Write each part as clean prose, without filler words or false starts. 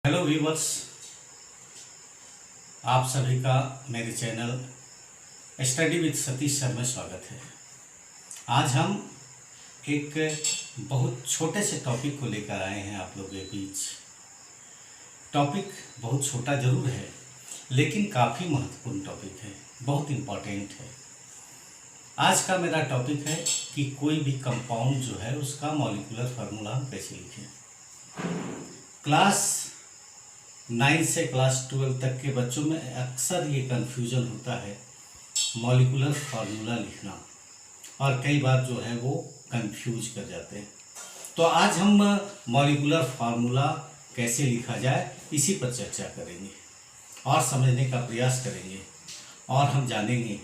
Hello viewers, आप सभी का मेरे channel study with Satish sir में स्वागत है। आज हम एक बहुत छोटे से टॉपिक को लेकर आए हैं आप लोगों के बीच। टॉपिक बहुत छोटा ज़रूर है लेकिन काफ़ी महत्वपूर्ण टॉपिक है, बहुत इम्पॉर्टेंट है। आज का मेरा टॉपिक है कि कोई भी कंपाउंड जो है उसका मॉलिक्यूलर फार्मूला हम कैसे लिखें। क्लास 9 से क्लास 12 तक के बच्चों में अक्सर ये कन्फ्यूज़न होता है मॉलिक्यूलर फार्मूला लिखना, और कई बार जो है वो कंफ्यूज कर जाते हैं। तो आज हम मॉलिक्यूलर फार्मूला कैसे लिखा जाए इसी पर चर्चा करेंगे और समझने का प्रयास करेंगे, और हम जानेंगे।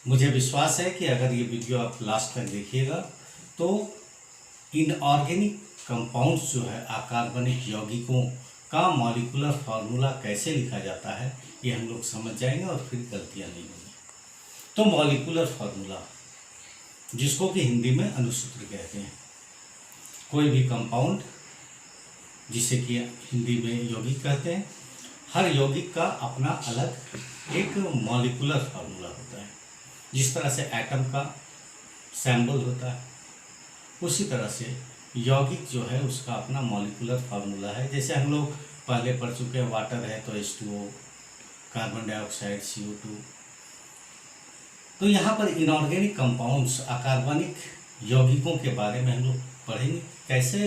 मुझे विश्वास है कि अगर ये वीडियो आप लास्ट तक देखिएगा तो इनऑर्गेनिक कंपाउंड्स जो है अकार्बनिक यौगिकों का मॉलिक्यूलर फार्मूला कैसे लिखा जाता है ये हम लोग समझ जाएंगे और फिर गलतियां नहीं होंगी। तो मॉलिक्यूलर फार्मूला, जिसको कि हिंदी में अनुसूत्र कहते हैं, कोई भी कंपाउंड जिसे कि हिंदी में यौगिक कहते हैं, हर यौगिक का अपना अलग एक मॉलिक्यूलर फार्मूला होता है। जिस तरह से एटम का सिंबल होता है उसी तरह से यौगिक जो है उसका अपना मॉलिक्यूलर फार्मूला है। जैसे हम लोग पहले पढ़ चुके हैं, वाटर है तो H2O, कार्बन डाइऑक्साइड CO2। तो यहाँ पर इनऑर्गेनिक कंपाउंड्स अकार्बनिक यौगिकों के बारे में हम लोग पढ़ेंगे कैसे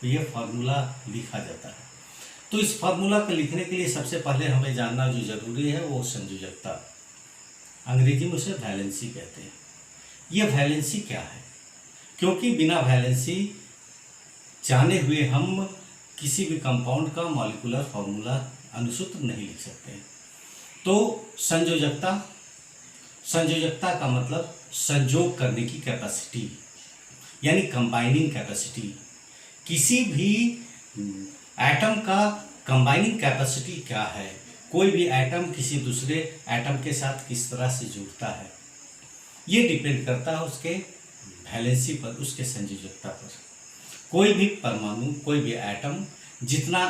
ये फार्मूला लिखा जाता है। तो इस फार्मूला को लिखने के लिए सबसे पहले हमें जानना जो जरूरी है वो संयोजकता, अंग्रेजी में उसे वैलेंसी कहते हैं। ये वैलेंसी क्या है, क्योंकि बिना वैलेंसी जाने हुए हम किसी भी कंपाउंड का मॉलिक्यूलर फार्मूला अनुसूत्र नहीं लिख सकते। तो संयोजकता का मतलब संयोग करने की कैपेसिटी, यानी कंबाइनिंग कैपेसिटी। किसी भी एटम का कंबाइनिंग कैपेसिटी क्या है, कोई भी एटम किसी दूसरे एटम के साथ किस तरह से जुड़ता है, ये डिपेंड करता है उसके वैलेंसी पर, उसके संयोजकता पर। कोई भी परमाणु, कोई भी एटम जितना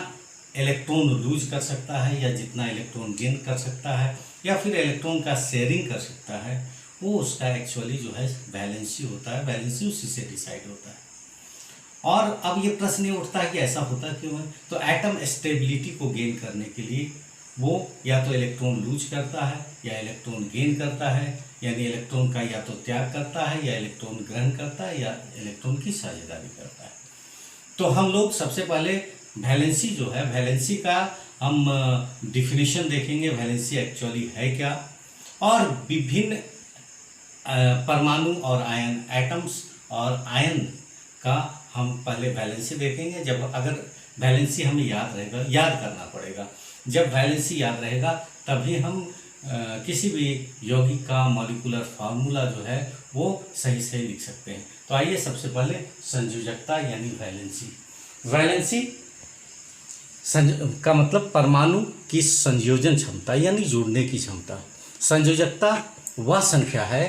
इलेक्ट्रॉन लूज कर सकता है या जितना इलेक्ट्रॉन गेन कर सकता है या फिर इलेक्ट्रॉन का शेयरिंग कर सकता है, वो उसका एक्चुअली जो है वैलेंसी होता है। वैलेंसी उसी से डिसाइड होता है। और अब ये प्रश्न ये उठता है कि ऐसा होता क्यों है। तो एटम स्टेबिलिटी को गेन करने के लिए वो या तो इलेक्ट्रॉन लूज करता है या इलेक्ट्रॉन गेन करता है, यानी इलेक्ट्रॉन का या तो त्याग करता है या इलेक्ट्रॉन ग्रहण करता है या इलेक्ट्रॉन की साझेदारी करता है। तो हम लोग सबसे पहले वैलेंसी जो है, वैलेंसी का हम डिफिनीशन देखेंगे, वैलेंसी एक्चुअली है क्या, और विभिन्न परमाणु और आयन, एटम्स और आयन का हम पहले वैलेंसी देखेंगे। जब अगर वैलेंसी हमें याद रहेगा, याद करना पड़ेगा, जब वैलेंसी याद रहेगा तभी हम किसी भी यौगिक का मॉलिक्यूलर फार्मूला जो है वो सही सही लिख सकते हैं। तो आइए सबसे पहले संयोजकता यानी वैलेंसी। वैलेंसी का मतलब परमाणु की संयोजन क्षमता यानी जोड़ने की क्षमता। संयोजकता वह संख्या है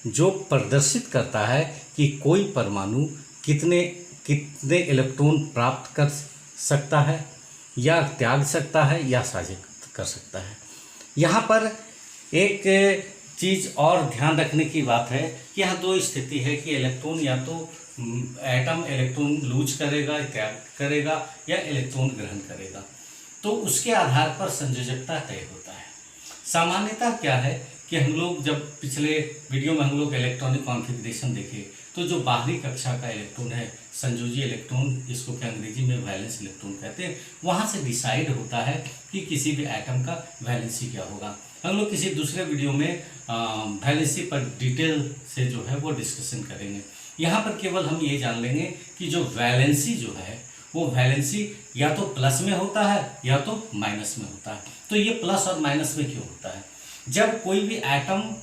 जो प्रदर्शित करता है कि कोई परमाणु कितने इलेक्ट्रॉन प्राप्त कर सकता है या त्याग सकता है या साझा कर सकता है। यहाँ पर एक चीज़ और ध्यान रखने की बात है कि यहाँ दो स्थिति है कि इलेक्ट्रॉन या तो एटम इलेक्ट्रॉन लूज करेगा, त्याग करेगा या इलेक्ट्रॉन ग्रहण करेगा। तो उसके आधार पर संयोजकता तय होता है। सामान्यतः क्या है कि हम लोग जब पिछले वीडियो में हम लोग इलेक्ट्रॉनिक कॉन्फ़िगरेशन देखे तो जो बाहरी कक्षा का इलेक्ट्रॉन है, संयोजी इलेक्ट्रॉन, जिसको कि अंग्रेजी में वैलेंस इलेक्ट्रॉन कहते हैं, वहाँ से डिसाइड होता है कि किसी भी एटम का वैलेंसी क्या होगा। हम लोग किसी दूसरे वीडियो में वैलेंसी पर डिटेल से जो है वो डिस्कशन करेंगे। यहाँ पर केवल हम ये जान लेंगे कि जो वैलेंसी जो है वो वैलेंसी या तो प्लस में होता है या तो माइनस में होता है। तो ये प्लस और माइनस में क्यों होता है? जब कोई भी एटम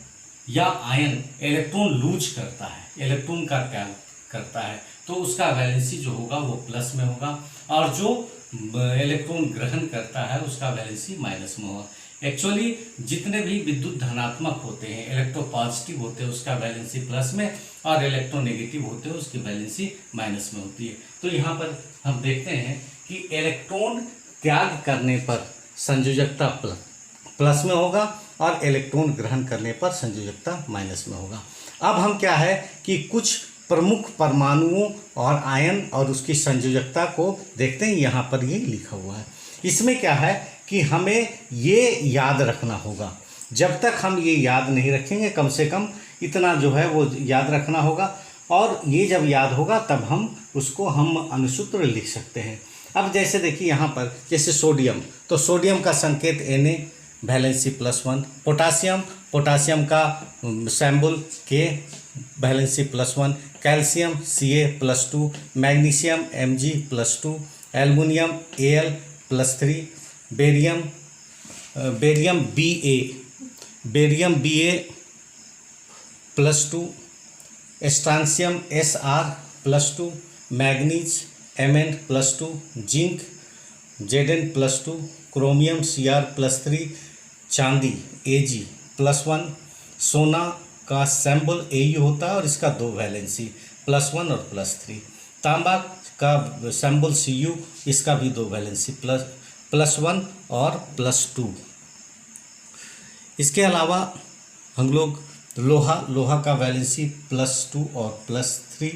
या आयन इलेक्ट्रॉन लूज करता है, इलेक्ट्रॉन का त्याग करता है, तो उसका वैलेंसी जो होगा वो प्लस में होगा, और जो इलेक्ट्रॉन ग्रहण करता है उसका वैलेंसी माइनस में होगा। एक्चुअली जितने भी विद्युत धनात्मक होते हैं, इलेक्ट्रोपॉजिटिव होते हैं, उसका वैलेंसी प्लस में, और इलेक्ट्रोनेगेटिव होते हैं उसकी वैलेंसी माइनस में होती है। तो यहाँ पर हम देखते हैं कि इलेक्ट्रॉन त्याग करने पर संयोजकता प्लस में होगा और इलेक्ट्रॉन ग्रहण करने पर संयोजकता माइनस में होगा। अब हम क्या है कि कुछ प्रमुख परमाणुओं और आयन और उसकी संयोजकता को देखते हैं। यहाँ पर ये लिखा हुआ है। इसमें क्या है कि हमें ये याद रखना होगा। जब तक हम ये याद नहीं रखेंगे, कम से कम इतना जो है वो याद रखना होगा, और ये जब याद होगा तब हम उसको अनुसूत्र लिख सकते हैं। अब जैसे देखिए यहाँ पर जैसे सोडियम, तो सोडियम का संकेत Na, वैलेंसी +1। पोटासियम का symbol K, valency +1। Calcium Ca+2। Magnesium Mg+2। Aluminium Al+3। Barium Ba+2। Strontium Sr+2। Manganese Mn+2। Zinc Zn+2। Chromium Cr+3। चांदी Ag+1। सोना का सिंबल Au होता है और इसका 2 वैलेंसी +1 और +3। तांबा का सिंबल Cu, इसका भी 2 वैलेंसी +1 और +2। इसके अलावा हम लोग लोहा का वैलेंसी +2 और +3।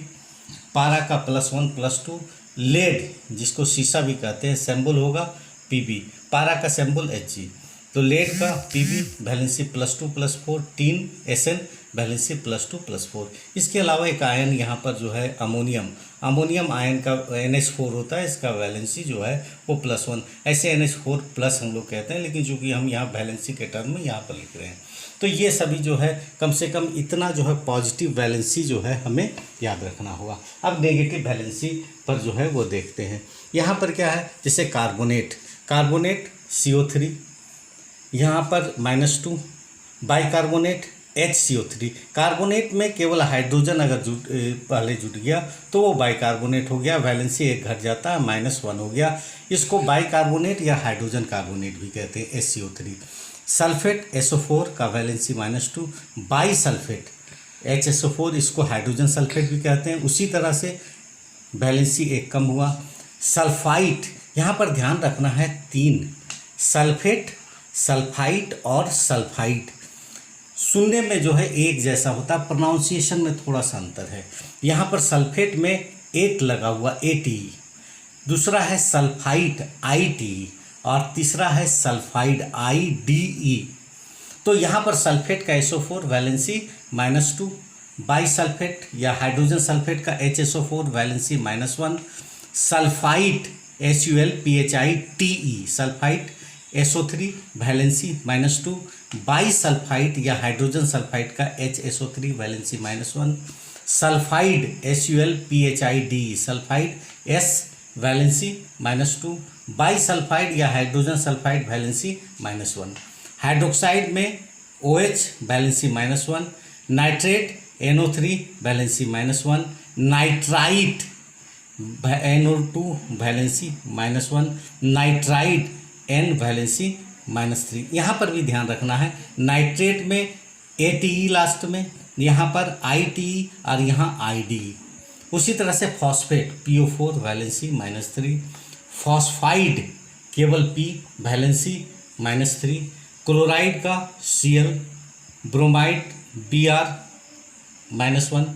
पारा का +1 +2। लेड जिसको शीशा भी कहते हैं, सिंबल होगा Pb। पारा का सिंबल Hg। तो लेड का Pb valency +2 +4। Tin Sn valency +2 +4। इसके अलावा एक आयन यहाँ पर जो है अमोनियम आयन का NH4 होता है, इसका वैलेंसी जो है वो +1। ऐसे NH4+ हम लोग कहते हैं, लेकिन चूँकि हम यहाँ वैलेंसी के टर्म में यहाँ पर लिख रहे हैं, तो ये सभी जो है कम से कम इतना जो है पॉजिटिव वैलेंसी जो है हमें याद रखना होगा। अब नेगेटिव वैलेंसी पर जो है वो देखते हैं। यहाँ पर क्या है, जैसे कार्बोनेट CO3, यहाँ पर -2। Bicarbonate HCO3। कार्बोनेट में केवल हाइड्रोजन अगर पहले जुट गया तो वो बाइकार्बोनेट हो गया, वैलेंसी 1 घट जाता है, -1 हो गया। इसको बाइकार्बोनेट या हाइड्रोजन कार्बोनेट भी कहते हैं, HCO3। सल्फेट SO4 का वैलेंसी -2। बाईसल्फेट HSO4, इसको हाइड्रोजन सल्फेट भी कहते हैं, उसी तरह से वैलेंसी 1 कम हुआ। सल्फाइट, यहाँ पर ध्यान रखना है 3, सल्फेट, सल्फाइट और सल्फाइड। सुनने में जो है एक जैसा होता है, प्रोनाउंसिएशन में थोड़ा सा अंतर है। यहाँ पर सल्फेट में 8 लगा हुआ ATE, दूसरा है सल्फाइट ITE और तीसरा है सल्फाइड IDE। तो यहाँ पर सल्फेट का SO4 वैलेंसी -2। बाईसल्फेट या हाइड्रोजन सल्फेट का HSO4 valency -1। Sulphite SULPHITE, sulphite SO3 valency -2। बाईसल्फाइट या हाइड्रोजन सल्फाइड का HSO3 valency -1। Sulphide SULPHIDE, sulphide S valency -2। बाईसल्फाइड या हाइड्रोजन सल्फाइड वैलेंसी -1। हाइड्रोक्साइड में OH valency -1। Nitrate NO3 valency -1। Nitrite NO2 valency -1। Nitride N valency -3। यहाँ पर भी ध्यान रखना है, नाइट्रेट में ATE लास्ट में, यहाँ पर ITE और यहाँ IDE। उसी तरह से फॉस्फेट PO4 वैलेंसी -3। फॉस्फाइड केवल P वैलेंसी -3। क्लोराइड का Cl, bromide Br -1।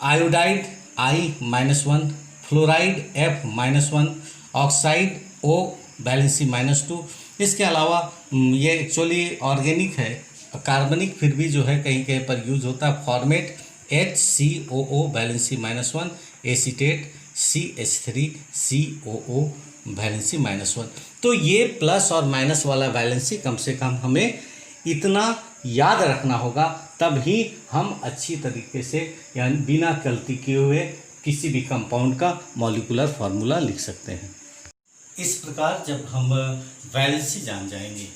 Iodide I -1। Fluoride F -1। Oxide O valency -2। इसके अलावा ये एक्चुअली ऑर्गेनिक है, कार्बनिक फिर भी जो है कहीं कहीं पर यूज होता है। Format HCOO valency -1। Acetate CH3COO valency -1। तो ये प्लस और माइनस वाला वैलेंसी कम से कम हमें इतना याद रखना होगा, तभी हम अच्छी तरीके से यानी बिना गलती किए हुए किसी भी कंपाउंड का मॉलिक्यूलर फार्मूला लिख सकते हैं। इस प्रकार जब हम वैलेंसी जान जाएंगे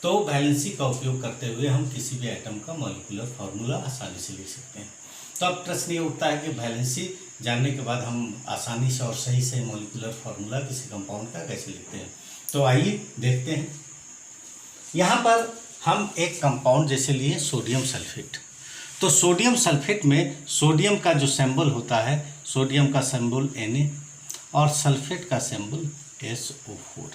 तो वैलेंसी का उपयोग करते हुए हम किसी भी एटम का मॉलिक्यूलर फार्मूला आसानी से लिख सकते हैं। तो अब प्रश्न ये उठता है कि वैलेंसी जानने के बाद हम आसानी से और सही से मॉलिक्यूलर फार्मूला किसी कंपाउंड का कैसे लिखते हैं। तो आइए देखते हैं। यहाँ पर हम एक कंपाउंड जैसे लिए सोडियम सल्फेट। तो सोडियम सल्फेट में सोडियम का जो सिंबल होता है, सोडियम का सिंबल Na और सल्फेट का सिंबल SO4।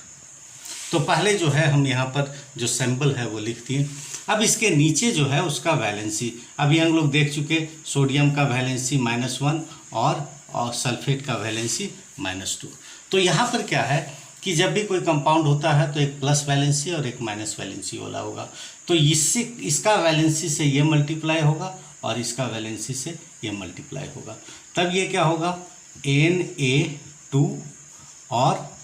तो पहले जो है हम यहाँ पर जो सिंबल है वो लिख दिए। अब इसके नीचे जो है उसका वैलेंसी, अभी हम लोग देख चुके, सोडियम का वैलेंसी -1 और सल्फेट का वैलेंसी -2। तो यहाँ पर क्या है कि जब भी कोई कंपाउंड होता है तो एक प्लस वैलेंसी और एक माइनस वैलेंसी वाला होगा। तो इससे इसका वैलेंसी से ये मल्टीप्लाई होगा और इसका वैलेंसी से ये मल्टीप्लाई होगा, तब ये क्या होगा Na2 और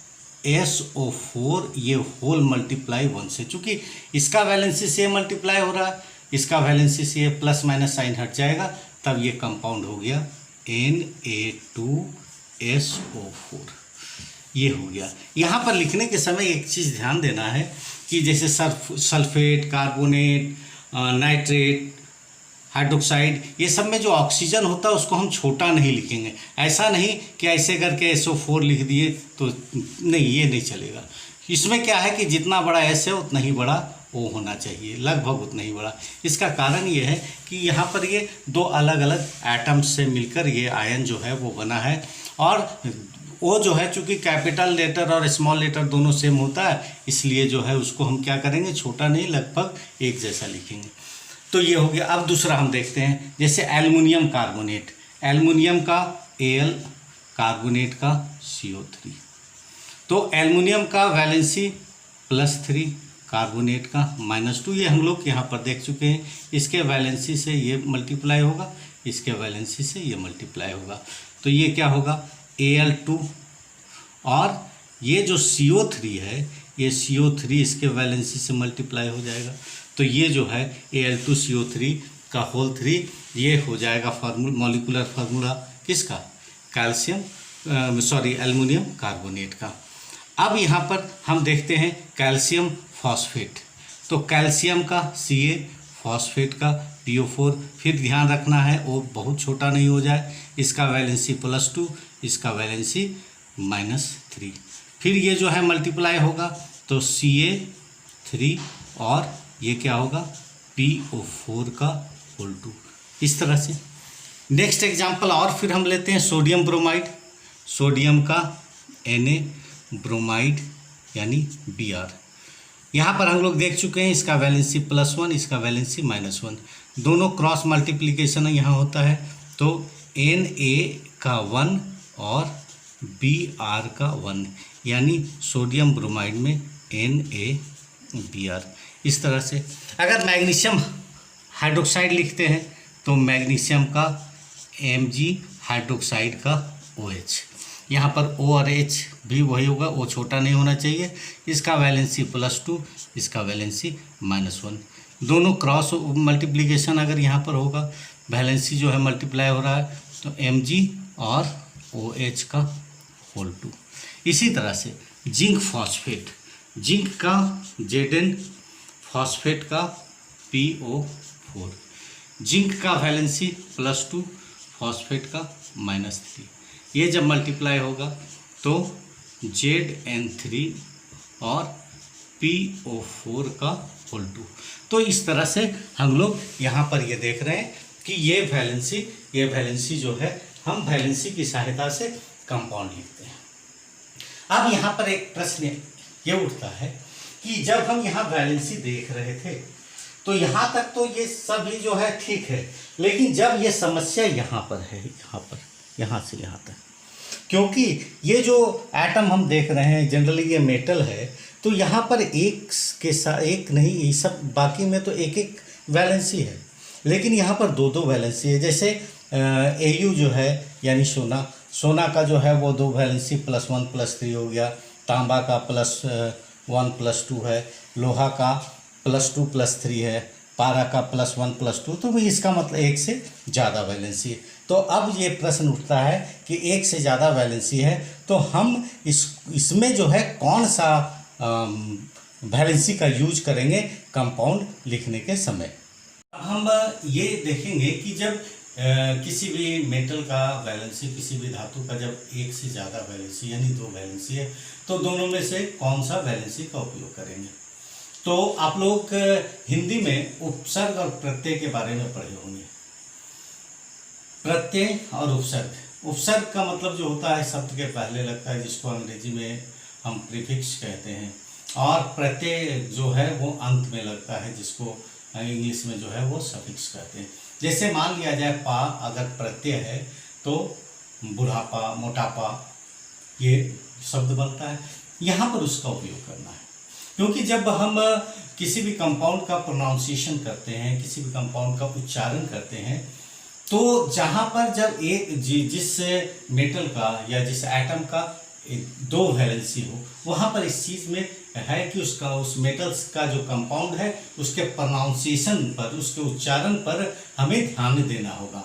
SO4 ये होल मल्टीप्लाई 1 से, चूँकि इसका वैलेंसी से मल्टीप्लाई हो रहा है, इसका वैलेंसी से प्लस माइनस साइन हट जाएगा, तब ये कंपाउंड हो गया Na2SO4। ये हो गया। यहाँ पर लिखने के समय एक चीज़ ध्यान देना है कि जैसे सल्फेट, कार्बोनेट, नाइट्रेट, हाइड्रोक्साइड, ये सब में जो ऑक्सीजन होता है उसको हम छोटा नहीं लिखेंगे। ऐसा नहीं कि ऐसे करके SO4 लिख दिए तो नहीं, ये नहीं चलेगा। इसमें क्या है कि जितना बड़ा S है उतना ही बड़ा O होना चाहिए, लगभग उतना ही बड़ा। इसका कारण ये है कि यहाँ पर ये दो अलग अलग एटम्स से मिलकर ये आयन जो है वो बना है, और O जो है चूँकि कैपिटल लेटर और स्मॉल लेटर दोनों सेम होता है, इसलिए जो है उसको हम क्या करेंगे, छोटा नहीं, लगभग एक जैसा लिखेंगे। तो ये हो गया। अब दूसरा हम देखते हैं, जैसे एल्युमिनियम कार्बोनेट, एल्युमिनियम का Al, कार्बोनेट का CO3। तो एल्युमिनियम का वैलेंसी +3, कार्बोनेट का -2, ये हम लोग यहाँ पर देख चुके हैं। इसके वैलेंसी से ये मल्टीप्लाई होगा, इसके वैलेंसी से ये मल्टीप्लाई होगा, तो ये क्या होगा Al2, और ये जो CO3 है, ये CO3 इसके वैलेंसी से मल्टीप्लाई हो जाएगा, तो ये जो है Al2CO3 का होल 3, ये हो जाएगा मॉलिक्यूलर फार्मूला किसका, एल्युमिनियम कार्बोनेट का। अब यहाँ पर हम देखते हैं कैल्शियम फॉस्फेट, तो कैल्शियम का Ca, फॉस्फेट का PO4। फिर ध्यान रखना है वो बहुत छोटा नहीं हो जाए, इसका वैलेंसी +2, इसका वैलेंसी -3। फिर ये जो है मल्टीप्लाई होगा तो Ca3 और ये क्या होगा PO4 का होल 2, इस तरह से। नेक्स्ट एग्जांपल और फिर हम लेते हैं सोडियम ब्रोमाइड, सोडियम का Na ब्रोमाइड यानी Br। यहाँ पर हम लोग देख चुके हैं, इसका वैलेंसी +1, इसका वैलेंसी -1, दोनों क्रॉस मल्टीप्लिकेशन यहाँ होता है, तो Na का 1 और Br का 1, यानी सोडियम ब्रोमाइड में NaBr। इस तरह से अगर मैग्नीशियम हाइड्रोक्साइड लिखते हैं तो मैग्नीशियम का Mg हाइड्रोक्साइड का OH, यहाँ पर O और H भी वही होगा, O छोटा नहीं होना चाहिए। इसका वैलेंसी +2, इसका वैलेंसी -1, दोनों क्रॉस मल्टीप्लिकेशन अगर यहाँ पर होगा, वैलेंसी जो है मल्टीप्लाई हो रहा है, तो Mg और OH का होल 2। इसी तरह से जिंक फॉस्फेट, जिंक का Zn, फॉस्फेट का PO4, जिंक का वैलेंसी +2, फॉस्फेट का -3, ये जब मल्टीप्लाई होगा तो Zn3 और PO4 का होल 2। तो इस तरह से हम लोग यहाँ पर ये देख रहे हैं कि ये वैलेंसी जो है हम वैलेंसी की सहायता से कंपाउंड लिखते हैं। अब यहाँ पर एक प्रश्न ये उठता है कि जब हम यहाँ वैलेंसी देख रहे थे तो यहाँ तक तो ये सभी जो है ठीक है, लेकिन जब ये समस्या यहाँ पर है, यहाँ से यहाँ तक, क्योंकि ये जो एटम हम देख रहे हैं जनरली ये मेटल है, तो यहाँ पर एक के साथ एक नहीं, ये सब बाकी में तो एक एक वैलेंसी है, लेकिन यहाँ पर दो दो वैलेंसी है। जैसे Au जो है यानी सोना का जो है वो 2 वैलेंसी +1 +3 हो गया, तांबा का +1 +2 है, लोहा का +2 +3 है, पारा का +1 +2, तो भी इसका मतलब एक से ज़्यादा वैलेंसी है। तो अब ये प्रश्न उठता है कि एक से ज़्यादा वैलेंसी है तो हम इसमें जो है कौन सा वैलेंसी का यूज करेंगे कंपाउंड लिखने के समय। हम ये देखेंगे कि जब किसी भी मेटल का वैलेंसी, किसी भी धातु का जब एक से ज़्यादा वैलेंसी यानी 2 वैलेंसी है, तो दोनों में से कौन सा वैलेंसी का उपयोग करेंगे। तो आप लोग हिंदी में उपसर्ग और प्रत्यय के बारे में पढ़े होंगे। प्रत्यय और उपसर्ग, उपसर्ग का मतलब जो होता है शब्द के पहले लगता है, जिसको अंग्रेजी में हम प्रीफिक्स कहते हैं, और प्रत्यय जो है वो अंत में लगता है, जिसको इंग्लिश में जो है वो सफिक्स कहते हैं। जैसे मान लिया जाए पा अगर प्रत्यय है तो बुढ़ापा, मोटापा ये शब्द बनता है, यहाँ पर उसका उपयोग करना है। क्योंकि जब हम किसी भी कंपाउंड का प्रोनाउंसिएशन करते हैं, किसी भी कंपाउंड का उच्चारण करते हैं, तो जहाँ पर जब एक जिस मेटल का या जिस एटम का दो वैलेंसी हो, वहाँ पर इस चीज़ में है कि उसका उस मेटल्स का जो कंपाउंड है उसके प्रोनाउंसिएशन पर, उसके उच्चारण पर हमें ध्यान देना होगा।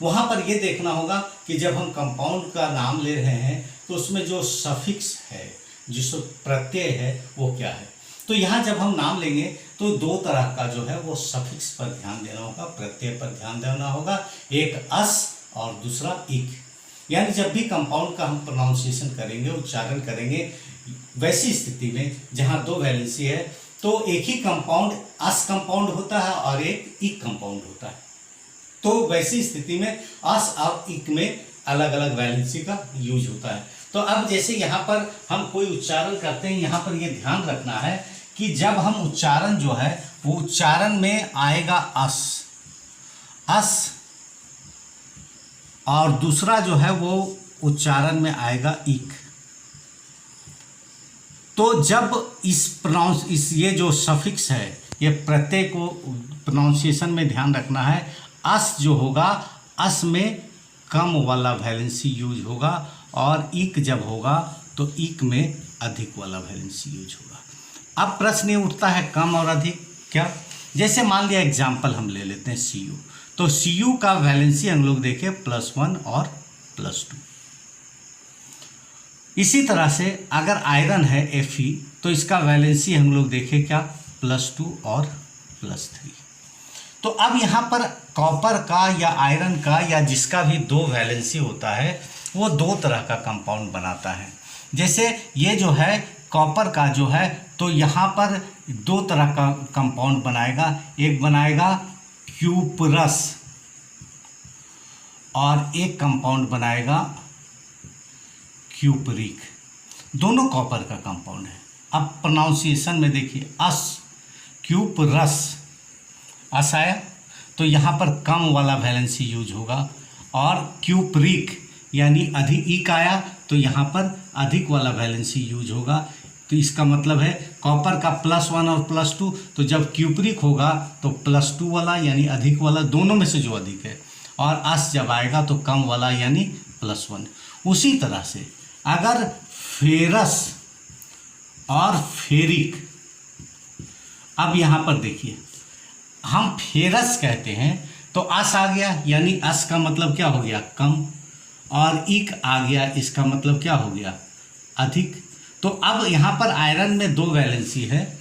वहाँ पर ये देखना होगा कि जब हम कंपाउंड का नाम ले रहे हैं तो उसमें जो सफिक्स है, जिस प्रत्यय है, वो क्या है। तो यहाँ जब हम नाम लेंगे तो दो तरह का जो है वो सफिक्स पर ध्यान देना होगा, प्रत्यय पर ध्यान देना होगा, एक अस और दूसरा इक। यानी जब भी कंपाउंड का हम प्रोनाउंसिएशन करेंगे, उच्चारण करेंगे, वैसी स्थिति में जहाँ दो वैलेंसी है तो एक ही कंपाउंड अस कंपाउंड होता है और एक इक कंपाउंड होता है। तो वैसी स्थिति में अस और इक में अलग अलग वैलेंसी का यूज होता है। तो अब जैसे यहाँ पर हम कोई उच्चारण करते हैं, यहाँ पर ये ध्यान रखना है कि जब हम उच्चारण जो है वो उच्चारण में आएगा अस और दूसरा जो है वो उच्चारण में आएगा इक। तो जब इस ये जो सफिक्स है, ये प्रत्यय को प्रोनाउंसिएशन में ध्यान रखना है। अस जो होगा, अस में कम वाला वैलेंसी यूज होगा, और इक जब होगा तो इक में अधिक वाला वैलेंसी यूज होगा। अब प्रश्न ये उठता है कम और अधिक क्या। जैसे मान लिया एग्जाम्पल हम ले लेते हैं Cu, तो Cu का वैलेंसी हम लोग देखें +1 और +2। इसी तरह से अगर आयरन है Fe, तो इसका वैलेंसी हम लोग देखें क्या, +2 और +3। तो अब यहाँ पर कॉपर का या आयरन का या जिसका भी दो वैलेंसी होता है वो दो तरह का कंपाउंड बनाता है। जैसे ये जो है कॉपर का जो है, तो यहाँ पर दो तरह का कंपाउंड बनाएगा, एक बनाएगा क्यूपरस और एक कंपाउंड बनाएगा क्यूपरिक। दोनों कॉपर का कंपाउंड है। अब प्रोनाउंसिएशन में देखिए, अस क्यूपरस, अस आया तो यहाँ पर कम वाला वैलेंसी यूज होगा, और क्यूपरिक यानी अधिक इक आया तो यहाँ पर अधिक वाला वैलेंसी यूज होगा। तो इसका मतलब है कॉपर का +1 और +2, तो जब क्यूपरिक होगा तो +2 वाला यानी अधिक वाला, दोनों में से जो अधिक है, और अस जब आएगा तो कम वाला यानी +1। उसी तरह से अगर फेरस और फेरिक, अब यहाँ पर देखिए हम फेरस कहते हैं तो अस आ गया, यानी अस का मतलब क्या हो गया, कम, और इक आ गया, इसका मतलब क्या हो गया, अधिक। तो अब यहाँ पर आयरन में दो वैलेंसी है,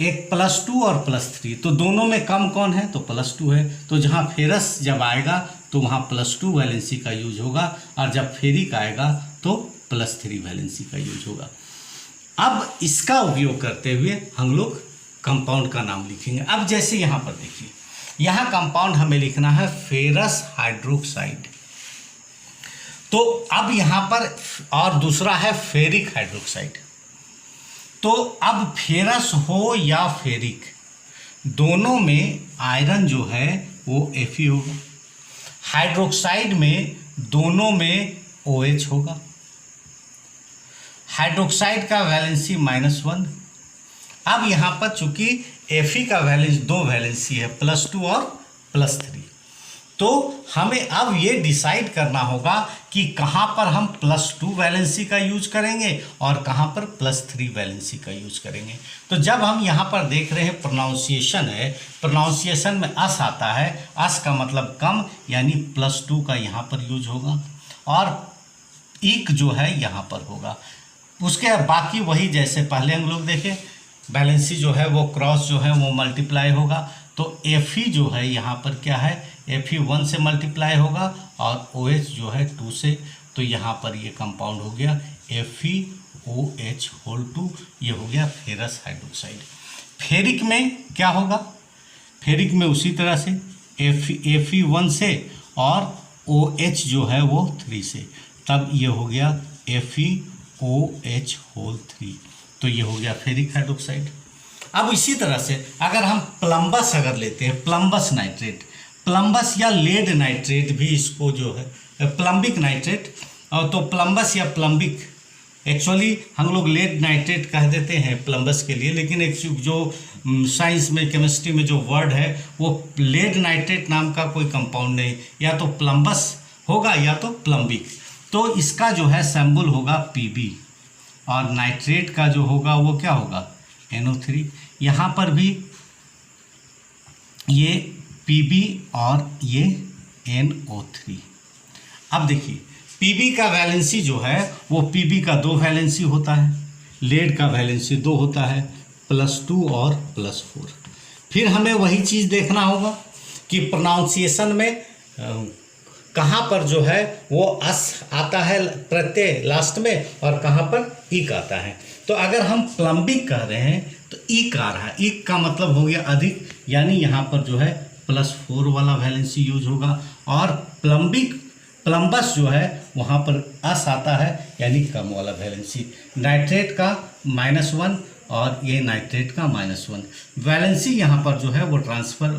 एक +2 और +3, तो दोनों में कम कौन है, तो +2 है। तो जहाँ फेरस जब आएगा तो वहाँ +2 वैलेंसी का यूज होगा, और जब फेरिक आएगा तो +3 वैलेंसी का यूज होगा। अब इसका उपयोग करते हुए हम लोग कंपाउंड का नाम लिखेंगे। अब जैसे यहाँ पर देखिए, यहाँ कंपाउंड हमें लिखना है फेरस हाइड्रोक्साइड, तो अब यहाँ पर, और दूसरा है फेरिक हाइड्रोक्साइड। तो अब फेरस हो या फेरिक, दोनों में आयरन जो है वो Fe होगा, हाइड्रोक्साइड में दोनों में OH होगा। हाइड्रोक्साइड का वैलेंसी -1। अब यहाँ पर चूंकि Fe का वैलेंस दो वैलेंसी है, +2 और +3, तो हमें अब ये डिसाइड करना होगा कि कहाँ पर हम +2 वैलेंसी का यूज करेंगे और कहाँ पर +3 वैलेंसी का यूज करेंगे। तो जब हम यहाँ पर देख रहे हैं प्रोनाउंसिएशन है, प्रोनाउंसिएशन में अस आता है, अस का मतलब कम, यानी +2 का यहाँ पर यूज होगा, और इक जो है यहाँ पर होगा। उसके बाकी वही जैसे पहले हम लोग देखें, वैलेंसी जो है वो क्रॉस जो है वो मल्टीप्लाई होगा, तो Fe जो है यहाँ पर क्या है, Fe 1 से मल्टीप्लाई होगा, और OH जो है 2 से, तो यहाँ पर ये कंपाउंड हो गया FeOH2, ये हो गया फेरस हाइड्रोक्साइड। फेरिक में क्या होगा, फेरिक में उसी तरह से Fe 1 से और OH जो है वो 3 से, तब ये हो गया OH होल 3, तो ये हो गया फेरिक हाइड्रोक्साइड। अब इसी तरह से अगर हम प्लम्बस अगर लेते हैं, प्लम्बस नाइट्रेट, प्लम्बस या लेड नाइट्रेट भी इसको जो है प्लम्बिक नाइट्रेट, और तो प्लम्बस या प्लम्बिक, एक्चुअली हम लोग लेड नाइट्रेट कह देते हैं प्लम्बस के लिए, लेकिन एक जो साइंस में केमिस्ट्री में जो वर्ड है वो लेड नाइट्रेट नाम का कोई कंपाउंड नहीं, या तो प्लम्बस होगा या तो प्लम्बिक। तो इसका जो है सिंबल होगा Pb, और नाइट्रेट का जो होगा वो क्या होगा NO3। यहाँ पर भी ये Pb और ये NO3। अब देखिए Pb का वैलेंसी जो है वो Pb का 2 वैलेंसी होता है, लेड का वैलेंसी 2 होता है, +2 और +4। फिर हमें वही चीज़ देखना होगा कि प्रोनाउंसिएशन में कहाँ पर जो है वो अस आता है प्रत्यय लास्ट में, और कहाँ पर इक आता है। तो अगर हम प्लम्बिक कह रहे हैं तो इक आ रहा है, इक का मतलब हो गया अधिक, यानी यहाँ पर जो है +4 वाला वैलेंसी यूज होगा, और प्लम्बस जो है वहाँ पर अस आता है यानी कम वाला वैलेंसी। नाइट्रेट का -1 और ये नाइट्रेट का -1, वैलेंसी यहाँ पर जो है वो ट्रांसफ़र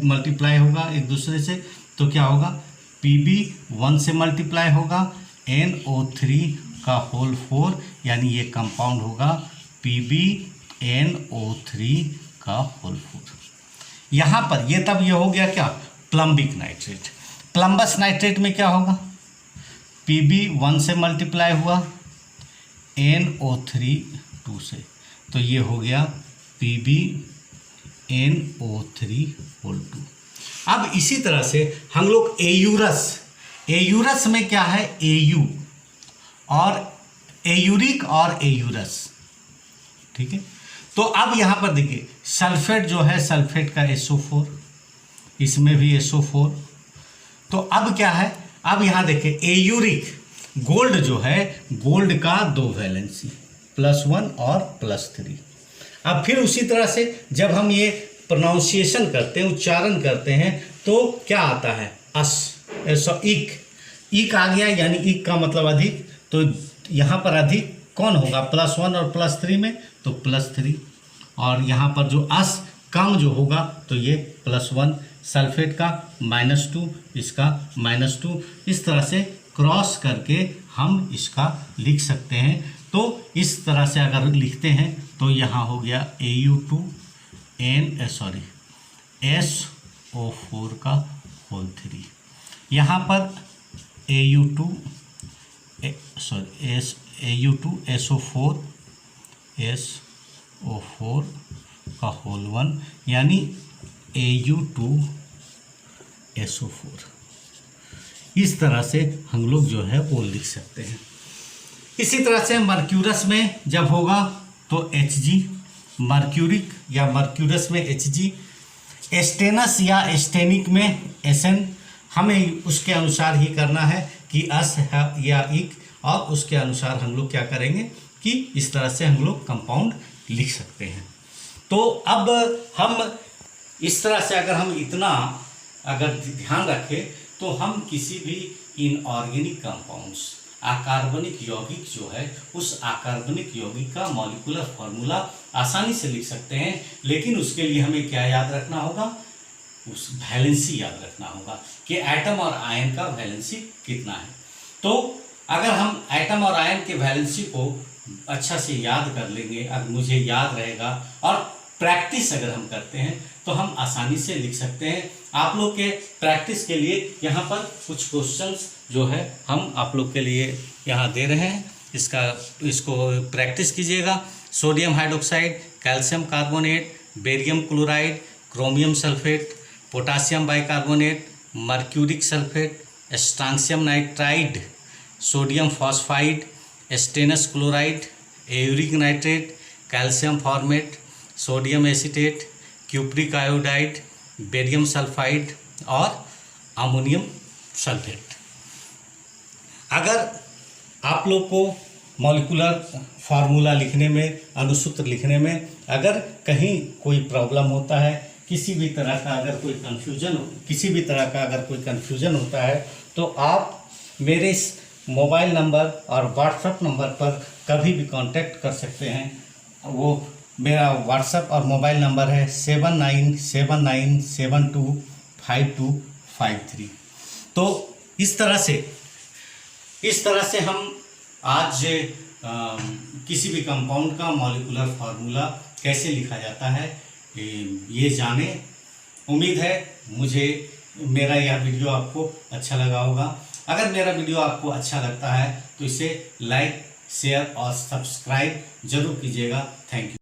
मल्टीप्लाई होगा एक दूसरे से, तो क्या होगा Pb 1 से मल्टीप्लाई होगा, NO3 का होल 4, यानी ये कंपाउंड होगा PbNO3 का होल 4। यहाँ पर ये तब ये हो गया क्या प्लम्बिक नाइट्रेट। प्लम्बस नाइट्रेट में क्या होगा Pb 1 से मल्टीप्लाई हुआ, NO3 2 से, तो ये हो गया PbNO3 होल 2। अब इसी तरह से हम लोग एयूरस में क्या है Au, और एयूरिक और एयूरस, ठीक है। तो अब यहाँ पर देखिए सल्फेट जो है, सल्फेट का SO4, इसमें भी SO4। तो अब क्या है, अब यहाँ देखिए एयूरिक गोल्ड जो है, गोल्ड का 2 वैलेंसी +1 और +3। अब फिर उसी तरह से जब हम ये प्रोनाउंसिएशन करते हैं, उच्चारण करते हैं, तो क्या आता है इक आ गया, यानी इक का मतलब अधिक, तो यहाँ पर अधिक कौन होगा +1 और +3 में, तो +3, और यहाँ पर जो अस कम जो होगा तो ये +1, सल्फेट का -2, इसका -2, इस तरह से क्रॉस करके हम इसका लिख सकते हैं। तो इस तरह से अगर लिखते हैं तो यहाँ हो गया SO4 का होल 3, यहाँ पर SO4 का होल 1, यानी Au2SO4। इस तरह से हम लोग जो है वो लिख सकते हैं। इसी तरह से मर्क्यूरस में जब होगा तो Hg, मर्क्यूरिक या मर्क्यूरस में Hg, एस्टेनस या एस्टेनिक में Sn। हमें उसके अनुसार ही करना है कि अस है या इक, और उसके अनुसार हम लोग क्या करेंगे कि इस तरह से हम लोग कंपाउंड लिख सकते हैं। तो अब हम इस तरह से अगर हम इतना अगर ध्यान रखें तो हम किसी भी इनऑर्गेनिक कंपाउंड्स, अकार्बनिक यौगिक जो है, उस अकार्बनिक यौगिक का मॉलिक्यूलर फार्मूला आसानी से लिख सकते हैं। लेकिन उसके लिए हमें क्या याद रखना होगा, उस वैलेंसी याद रखना होगा कि एटम और आयन का वैलेंसी कितना है। तो अगर हम एटम और आयन के वैलेंसी को अच्छा से याद कर लेंगे, अगर मुझे याद रहेगा, और प्रैक्टिस अगर हम करते हैं तो हम आसानी से लिख सकते हैं। आप लोग के प्रैक्टिस के लिए यहाँ पर कुछ क्वेश्चंस जो है हम आप लोग के लिए यहाँ दे रहे हैं, इसको प्रैक्टिस कीजिएगा। Sodium hydroxide, calcium carbonate, barium chloride, chromium sulphate, potassium bicarbonate, mercuric sulphate, strontium nitride, sodium phosphide, stannous chloride, auric nitrate, calcium formate, sodium acetate, cupric iodide, barium sulphide और अमोनियम सल्फेट। अगर आप लोग को molecular formula लिखने में, अनुसूत्र लिखने में अगर कहीं कोई प्रॉब्लम होता है, किसी भी तरह का अगर कोई कन्फ्यूजन होता है, तो आप मेरे इस मोबाइल नंबर और व्हाट्सएप नंबर पर कभी भी कांटेक्ट कर सकते हैं। वो मेरा व्हाट्सएप और मोबाइल नंबर है 7979725253। तो इस तरह से हम आज किसी भी कंपाउंड का मॉलिक्यूलर फार्मूला कैसे लिखा जाता है ये जाने। उम्मीद है मेरा यह वीडियो आपको अच्छा लगा होगा। अगर मेरा वीडियो आपको अच्छा लगता है तो इसे लाइक, शेयर और सब्सक्राइब जरूर कीजिएगा। Thank you.